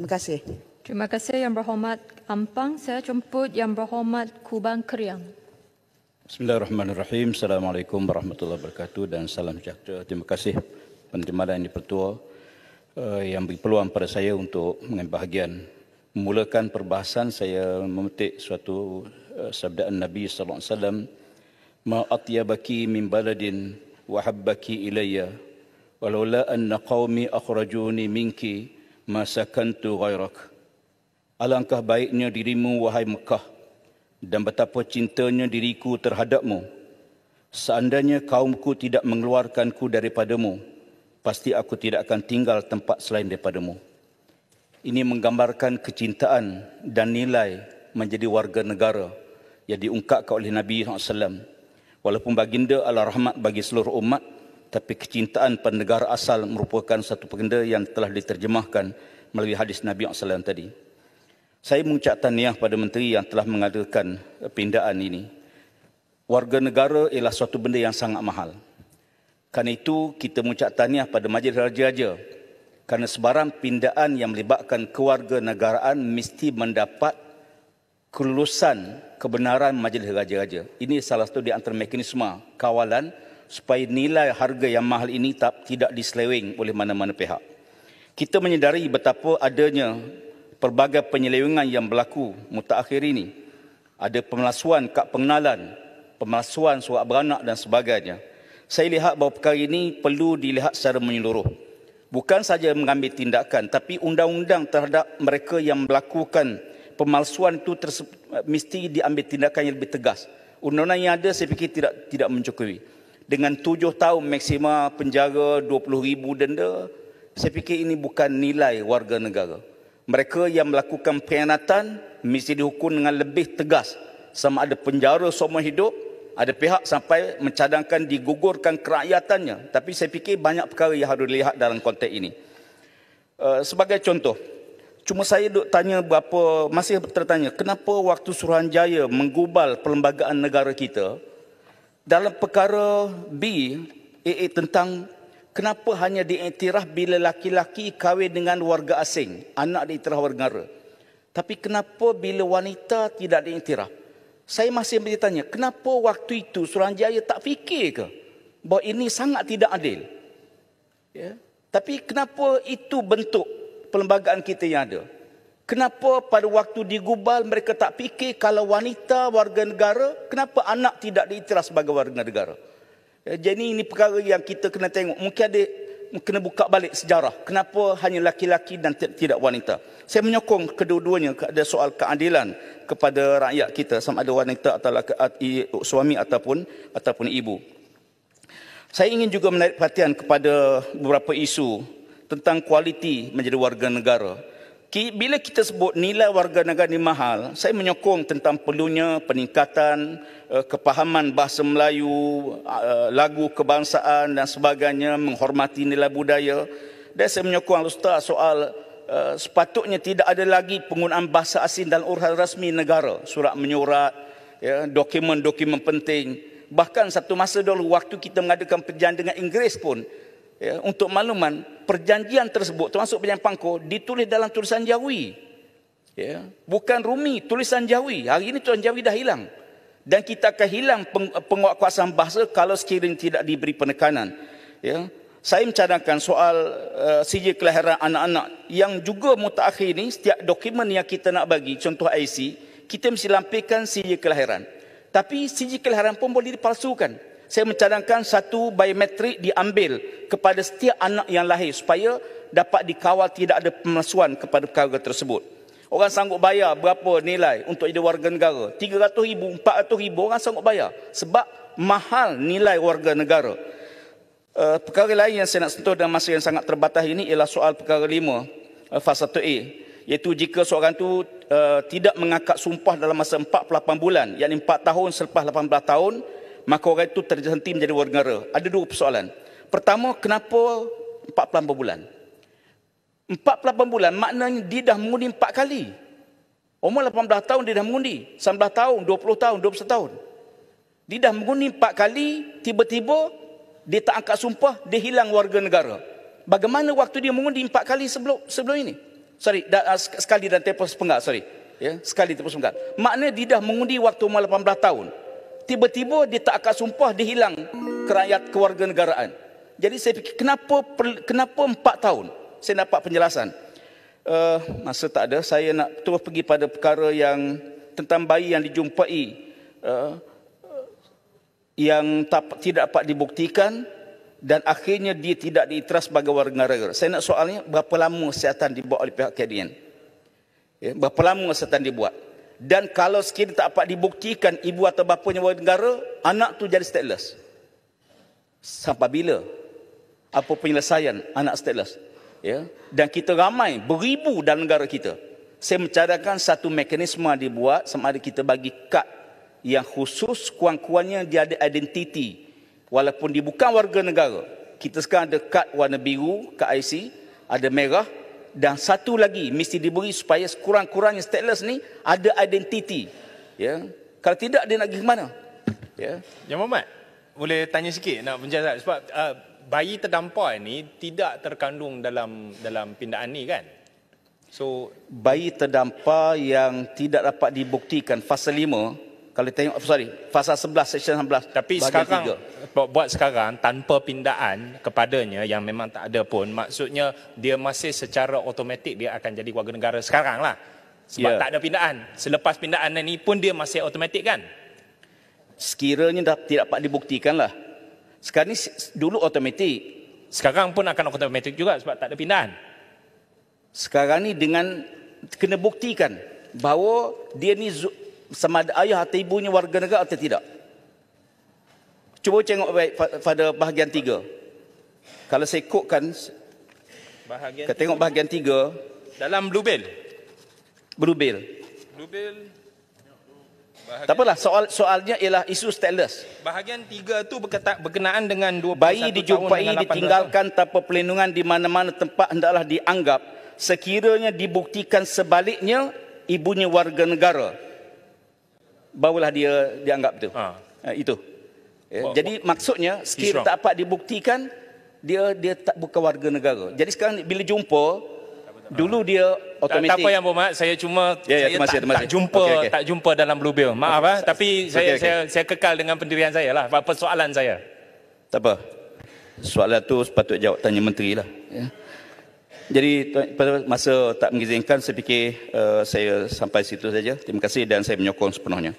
Terima kasih. Terima kasih Yang Berhormat Ampang. Saya jemput Yang Berhormat Kubang Kriang. Bismillahirrahmanirrahim. Assalamualaikum warahmatullahi wabarakatuh dan salam sejahtera. Terima kasih Penerimaan Yang Dipertua yang beri peluang pada saya untuk mengambil bahagian. Memulakan perbahasan, saya memetik suatu sabdaan Nabi sallallahu alaihi wasallam, "Ma atyabaki min baladin wa habbaki ilayya walaula anna qaumi akhrajuni minki ma sakantu ghairak." Alangkah baiknya dirimu wahai Mekah dan betapa cintanya diriku terhadapmu. Seandainya kaumku tidak mengeluarkanku daripadamu, pasti aku tidak akan tinggal tempat selain daripadamu. Ini menggambarkan kecintaan dan nilai menjadi warga negara yang diungkapkan oleh Nabi SAW. Walaupun baginda adalah rahmat bagi seluruh umat, tapi kecintaan pada negara asal merupakan satu perkara yang telah diterjemahkan melalui hadis Nabi SAW tadi. Saya mengucap tahniah pada menteri yang telah mengadakan pindaan ini. Warga negara ialah suatu benda yang sangat mahal. Karena itu kita mengucap tahniah pada Majlis Raja-Raja, kerana sebarang pindaan yang melibatkan kewarganegaraan mesti mendapat kelulusan kebenaran Majlis Raja-Raja. Ini salah satu di antara mekanisme kawalan supaya nilai harga yang mahal ini tidak diseleweng oleh mana-mana pihak. Kita menyedari betapa adanya pelbagai penyelewengan yang berlaku mutakhir ini. Ada pemalsuan kad pengenalan, pemalsuan surat beranak dan sebagainya. Saya lihat bahawa perkara ini perlu dilihat secara menyeluruh. Bukan saja mengambil tindakan, tapi undang-undang terhadap mereka yang melakukan pemalsuan itu mesti diambil tindakan yang lebih tegas. Undang-undang yang ada saya fikir tidak mencukupi. Dengan 7 tahun maksima penjara, 20,000 denda, saya fikir ini bukan nilai warga negara. Mereka yang melakukan pengkhianatan mesti dihukum dengan lebih tegas. Sama ada penjara seumur hidup, ada pihak sampai mencadangkan digugurkan keraiyatannya. Tapi saya fikir banyak perkara yang harus dilihat dalam konteks ini. Sebagai contoh, cuma saya duk tanya masih tertanya, kenapa waktu Suruhanjaya menggubal perlembagaan negara kita, dalam perkara B, tentang kenapa hanya diiktiraf bila laki-laki kahwin dengan warga asing, anak diiktiraf warga negara. Tapi kenapa bila wanita tidak diiktiraf? Saya masih bertanya, kenapa waktu itu Suruhanjaya tak fikir ke bahawa ini sangat tidak adil? Ya. Tapi kenapa itu bentuk perlembagaan kita yang ada? Kenapa pada waktu digubal mereka tak fikir kalau wanita warga negara, kenapa anak tidak diiktiraf sebagai warga negara? Jadi ini perkara yang kita kena tengok. Mungkin ada kena buka balik sejarah. Kenapa hanya laki-laki dan tidak wanita? Saya menyokong kedua-duanya, ada soal keadilan kepada rakyat kita, sama ada wanita atau suami ataupun ibu. Saya ingin juga menarik perhatian kepada beberapa isu tentang kualiti menjadi warga negara. Bila kita sebut nilai warga negara ini mahal, saya menyokong tentang perlunya peningkatan kepahaman bahasa Melayu, lagu kebangsaan dan sebagainya, menghormati nilai budaya. Dan saya menyokong Ustaz soal sepatutnya tidak ada lagi penggunaan bahasa asing dalam urusan rasmi negara, surat menyurat, ya, dokumen-dokumen penting. Bahkan satu masa dulu waktu kita mengadakan perjanjian dengan Inggeris pun, ya, untuk makluman, perjanjian tersebut termasuk perjanjian Pangkor ditulis dalam tulisan Jawi. Ya, bukan Rumi, tulisan Jawi. Hari ini tulisan Jawi dah hilang. Dan kita akan hilang penguatkuasaan bahasa kalau sekiranya tidak diberi penekanan. Ya, saya mencadangkan soal sijil kelahiran anak-anak yang juga mutakhir ini, setiap dokumen yang kita nak bagi, contoh IC, kita mesti lampirkan sijil kelahiran. Tapi sijil kelahiran pun boleh dipalsukan. Saya mencadangkan satu biometrik diambil kepada setiap anak yang lahir supaya dapat dikawal tidak ada pemalsuan kepada perkara tersebut. Orang sanggup bayar berapa nilai untuk jadi warga negara? 300,000, 400,000 orang sanggup bayar. Sebab mahal nilai warga negara. Perkara lain yang saya nak sentuh dalam masa yang sangat terbatas ini ialah soal perkara 5, fasa 1A. Iaitu jika seorang itu tidak mengangkat sumpah dalam masa 48 bulan, yakni 4 tahun selepas 18 tahun, maka orang itu terhenti menjadi warga negara. Ada dua persoalan. Pertama, kenapa 48 bulan? 48 bulan maknanya dia dah mengundi 4 kali. Umur 18 tahun dia dah mengundi. 19 tahun, 20 tahun, 21 tahun. Dia dah mengundi 4 kali, tiba-tiba dia tak angkat sumpah, dia hilang warga negara. Bagaimana waktu dia mengundi 4 kali sebelum ini? sekali dan tempoh sepenggal, sekali tempoh sepenggal. Maknanya dia dah mengundi waktu umur 18 tahun. Tiba-tiba dia tak akad sumpah, dia hilang kewarganegaraan. Jadi saya fikir, kenapa 4 tahun? Saya dapat penjelasan. Masa tak ada, saya nak terus pergi pada perkara yang tentang bayi yang dijumpai yang tidak dapat dibuktikan dan akhirnya dia tidak diiktiraf sebagai warga negara. Saya nak soalnya, berapa lama siasatan dibuat oleh pihak KDN? Berapa lama siasatan dibuat? Dan kalau sekiranya tak dapat dibuktikan ibu atau bapanya warga negara, anak tu jadi stateless. Sampai bila? Apa penyelesaian anak stateless? Dan kita ramai, beribu dalam negara kita. Saya mencadangkan satu mekanisme dibuat, sama ada kita bagi kad yang khusus, kurang-kurangnya dia ada identiti. Walaupun dia bukan warga negara. Kita sekarang ada kad warna biru, kad IC, ada merah. Dan satu lagi mesti diberi supaya sekurang-kurangnya stateless ni ada identiti. Kalau tidak, dia nak pergi ke mana? Yang Muhammad, boleh tanya sikit nak penjelasan. Sebab bayi terdampar ni tidak terkandung dalam pindaan ni kan? So bayi terdampar yang tidak dapat dibuktikan, fasa 5, kalau tengok, fasa 11, section 11. Tapi sekarang, buat sekarang, tanpa pindaan kepadanya yang memang tak ada pun, maksudnya dia masih secara automatik dia akan jadi warga negara sekarang lah. Sebab tak ada pindaan. Selepas pindaan ni pun dia masih automatik kan? Sekiranya tidak dapat dibuktikan lah. Sekarang ni dulu automatik. Sekarang pun akan automatik juga sebab tak ada pindaan. Sekarang ni dengan kena buktikan bahawa dia ni sama ada ayah atau ibunya warga negara atau tidak. Cuba tengok baik pada bahagian 3. Kalau saya ikutkan, tengok bahagian 3 dalam Blue Bill. Tak apalah, soalnya ialah isu stateless. Bahagian 3 tu berkenaan dengan 21 bayi dijumpai tahun ditinggalkan tanpa perlindungan di mana-mana tempat hendaklah dianggap sekiranya dibuktikan sebaliknya ibunya warga negara, barulah dia dianggap itu. Itu. Jadi maksudnya sekiranya tak dapat dibuktikan dia tak bukan warga negara. Jadi sekarang bila jumpa, dulu dia automatik. Tak apa yang bermakna, saya cuma tak jumpa dalam Blue Bill. Maaf tapi saya kekal dengan pendirian saya lah. Persoalan saya. Tak apa. Soalan tu sepatutnya jawab tanya menteri lah. Jadi pada masa tak mengizinkan, saya fikir saya sampai situ saja. Terima kasih dan saya menyokong sepenuhnya.